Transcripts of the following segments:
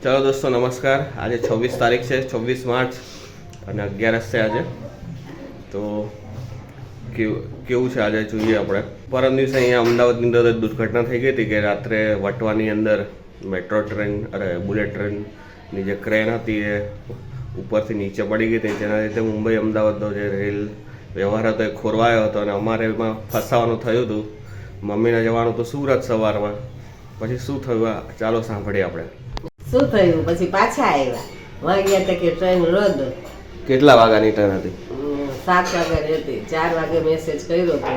ચલો દોસ્તો નમસ્કાર. આજે 26 તારીખ છે, 26 માર્ચ અને 11 છે આજે. તો કેવું છે આજે જોઈએ આપણે. પરમ દિવસે અહીંયા અમદાવાદની અંદર દુર્ઘટના થઈ ગઈ હતી કે રાત્રે વટવાની અંદર મેટ્રો ટ્રેન બુલેટ ટ્રેનની જે ક્રેન હતી એ ઉપરથી નીચે પડી ગઈ હતી. જેના લીધે મુંબઈ અમદાવાદનો જે રેલ વ્યવહાર હતો એ ખોરવાયો હતો અને અમારે એમાં ફસાવાનું થયું હતું. મમ્મીને જવાનું હતું સુરત સવારમાં. પછી શું થયું ચાલો સાંભળીએ આપણે. શું થયું પછી પાછા આવ્યા વાગ્યા તો કે ટ્રેન રદ. કેટલા વાગ્યાની ટ્રેન હતી? 7 વાગ્યાની હતી. 4 વાગે મેસેજ કર્યો હતો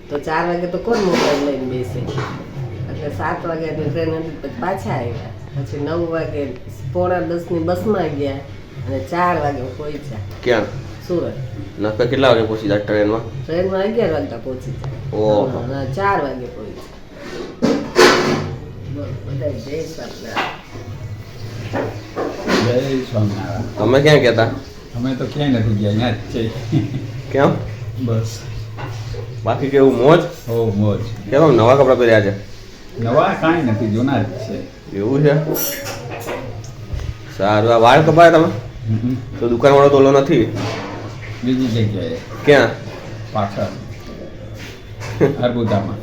તો 4 વાગે તો કોણ મોબાઈલ લઈને બેસે, એટલે 7 વાગ્યાની ટ્રેન હતી. પછી પાછા આવ્યા. પછી 9 વાગે 9:45ની બસમાં ગયા અને 4 વાગે પહોંચ્યા. ક્યાં? સુરત. નક્કી કેટલા વાગે પહોંચી જાય ટ્રેનમાં? ટ્રેનમાં 11 વાગ્યા પહોંચી જાય. ઓહો. 4 વાગે પહોંચ્યા. બધા જય સ્વામિનારાયણ. જય સ્વામિનારાયણ. તમે ક્યાં કહેતા? અમે તો ક્યાંય નથી ગયા, અહીંયા જ છે. કેમ? બસ. બાકી કેવું મોજ? હો મોજ. કેમ નવા કપડાં પહેર્યા છે? નવા કાંઈ નથી, જૂના જ છે. એવું છે? સારું. આ વાળ કપાય તમે? તો દુકાનવાળો તોલો નથી? બીજી જગ્યાએ. ક્યાં? પાછળ અર્બુદામાં.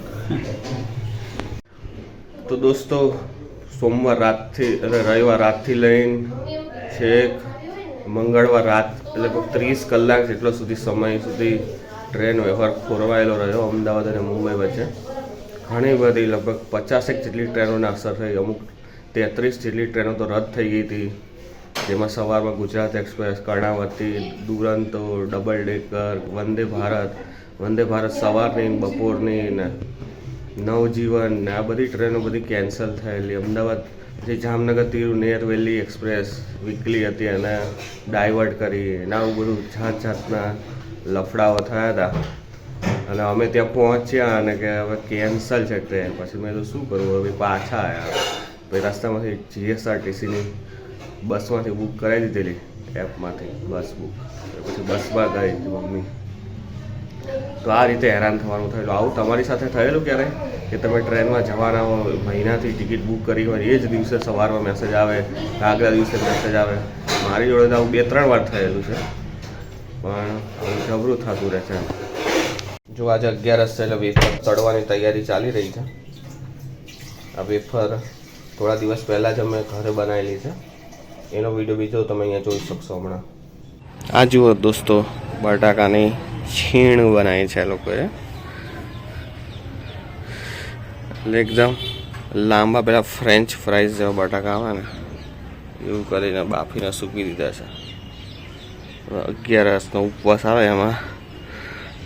તો દોસ્તો સોમવાર રાતથી રવિવાર રાતથી લઈને છેક મંગળવાર રાત એટલે 30 કલાક જેટલો સુધી સમય સુધી ટ્રેન વ્યવહાર ખોરવાયેલો રહ્યો અમદાવાદ અને મુંબઈ વચ્ચે. ઘણી બધી લગભગ 50 જેટલી ટ્રેનોને અસર થઈ. અમુક 33 જેટલી ટ્રેનો તો રદ થઈ ગઈ હતી. જેમાં સવારમાં Gujarat express, Karnavati, Duronto, double decker, Vande Bharat સવારની બપોરની ને નવજીવન ને આ બધી ટ્રેનો બધી કેન્સલ થયેલી. અમદાવાદ જે જામનગર તિરુનેરવેલી એક્સપ્રેસ વીકલી હતી એને ડાયવર્ટ કરી ને આવું બધું જાતના લફડાઓ થયા હતા. અને અમે ત્યાં પહોંચ્યા અને કે હવે કેન્સલ છે ટ્રેન. પછી મેં તો શું કરવું, હવે પાછા આવ્યા. પછી રસ્તામાંથી જીએસઆરટીસીની બસમાંથી બુક કરાવી દીધેલી એપમાંથી બસ બુક. પછી બસમાં ગઈ મમ્મી. તો આ રીતે હેરાન થવાનું થયેલું. આવું તમારી સાથે થયેલું ક્યારે કે તમે ટ્રેનમાં જવાના હો, મહિનાથી ટિકિટ બુક કરી હોય, એ જ દિવસે સવારમાં મેસેજ આવે, આગલા દિવસે મેસેજ આવે? મારી જોડે તો આવું 2-3 વાર થયેલું છે, પણ જબરું થતું રહે છે. જો આજે 11 છે એટલે વેફર તળવાની તૈયારી ચાલી રહી છે. આ વેફર થોડા દિવસ પહેલાં જ અમે ઘરે બનાવેલી છે. એનો વિડીયો બીજો તમે અહીંયા જોઈ શકશો હમણાં. આ જુઓ દોસ્તો, બટાકાની છીણ બનાવી છે લોકોએ. એટલે એકદમ લાંબા પેલા ફ્રેન્ચ ફ્રાઈઝ જેવા બટાકા આવે ને એવું કરીને બાફીને સૂકી દીધા છે. 11નો ઉપવાસ આવે એમાં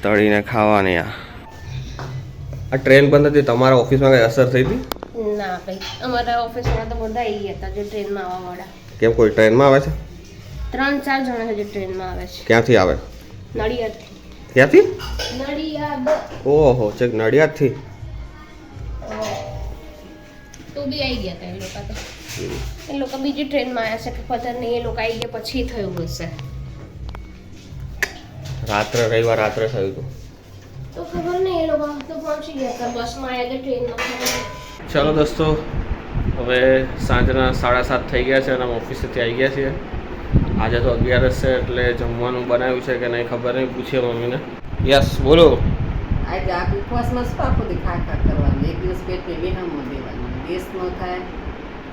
તળીને ખાવાની. આ ટ્રેન બંધ હતી. તમારા ઓફિસમાં કઈ અસર થઈ હતી? ના ભાઈ, અમારા ઓફિસમાં તો બધા આવી હતા જે ટ્રેનમાં આવવાવાળા. કેમ, કોઈ ટ્રેનમાં આવે છે? 3-4 જણા છે જે ટ્રેનમાં આવે છે. ક્યાંથી આવે? નડિયાદથી. ક્યાંથી? નડિયાદ. ઓહો, છેક નડિયાદથી. તો બી આવી ગયા હતા એ લોકો તો. એ લોકો બીજી ટ્રેનમાં આવ્યા છે કે પતા નહીં, એ લોકો આવી ગયા પછી થયું હશે. રવિવાર રાત્રે થયું હતું તો ખબર નહીં, એ લોકો તો પહોંચી ગયા હતા બસમાં આવ્યા હતા ટ્રેનમાં. ચલો દોસ્તો, હવે સાંજના 7:30 થઈ ગયા છે અને અમે ઓફિસેથી આવી ગયા છીએ. આજે તો 11 છે એટલે જમવાનું બનાવ્યું છે કે નહીં ખબર નહીં, પૂછીએ મમ્મીને. યસ બોલો. આજે આ ઉપવાસમાં શું આખો દી ખા કરવાનું? એક દિવસ પેટને વિહામો દેવાનું, ગેસ ન થાય,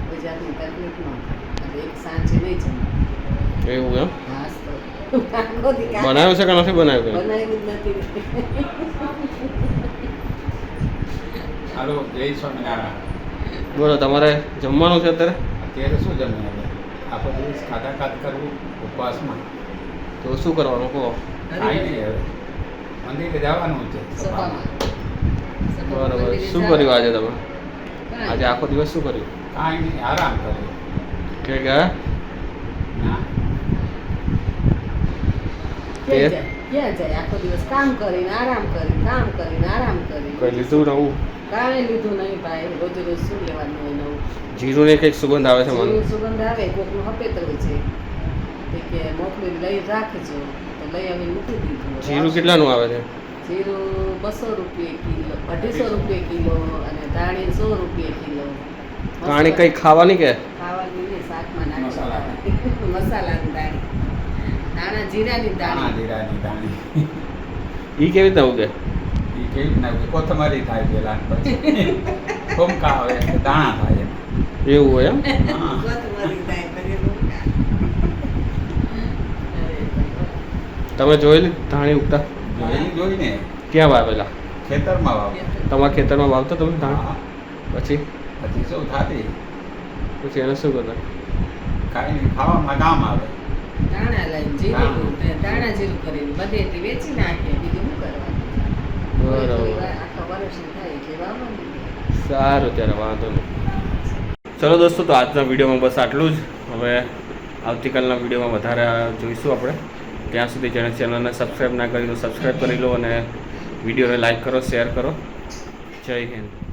ગુજરાતની તકલીફ ન થાય. એટલે એક સાંજે નહીં જમવાનું. એવું એમ? હા, આખો દી બનાવ્યું છે કે નથી બનાવ્યું? બનાવ્યું જ નથી. હાલો, જય સ્વામિનારાયણ. બોલો, તમારે જમવાનું છે અત્યારે? અત્યારે શું જમવાનું? આખો દિવસ ખાતા કરવું ઉપવાસમાં. તો શું કરવાનું કહો? કાંઈ નહીં, હવે મંદિરે જવાનું છે. બરાબર. શું કર્યું આજે તમે? આજે આખો દિવસ શું કર્યું? કાંઈ નહીં, આરામ કર્યો. કે ગયા? ના, ક્યાં જાય? આખો દિવસ કામ કરીને આરામ કરીને, કામ કરીને આરામ કરીને. કઈ લીધું નવું? કાંઈ લીધું નહીં ભાઈ. રોજ શું લેવાનું હોય નવું? જીરુંની કંઈક સુગંધ આવે છે મને. જીરું સુગંધ આવે, કોકનું હપેતરું છે કે મોકલી લઈ રાખજો તો લઈ આવીને મૂકી દીધું. જીરું કેટલાનું આવે છે? જીરું 200 રૂપિયા કિલો, 250 રૂપિયા કિલો અને ધાણી 100 રૂપિયા કિલો. પાણી કઈ ખાવાની કે? ખાવાની નહીં, શાક મસાલાની દાણી, ધાણા જીરાની દાણા દાણી. જીરાની દાણી ઈ કેવી રીતના ઉગે? એ કેવી રીતના ઉગે? કોથમરી થાય પેલા ને પછી ખોમકા આવે એટલે દાણા થાય એમ. એવું હોય એમ? હા. કોથમરી દાળ પછી રોટલા. અરે ભગવાન. તમે જોયેલી ધાણી ઉગતા? જોઈને ક્યાં વાવેલા? ખેતરમાં વાવ. તમારા ખેતરમાં વાવતા તમે ધાણ? હા. પછી પછી શું થાતી પછી એને શું કરતા? કાંઈ નહીં, ખાવામાં કામ આવે. ધાણા લઈને જીરું, ધાણા જીરું કરીને બધેથી વેચી નાખીએ, બીજું શું કરવાનું? થોડી થોડી બરાબર. વાર આખા વર્ષની થાય એટલે વાવવાનું. સારું, ત્યારે વાંધો નહીં. ચલો દોસ્તો, તો આજના વિડીયોમાં બસ આટલું જ. હવે આવતીકાલના વિડીયોમાં વધારે જોઈશું આપણે. ત્યાં સુધી જેને ચેનલને સબસ્ક્રાઈબ ના કરી તો સબસ્ક્રાઈબ કરી લો અને વિડીયોને લાઈક કરો, શેર કરો. જય હિન્દ.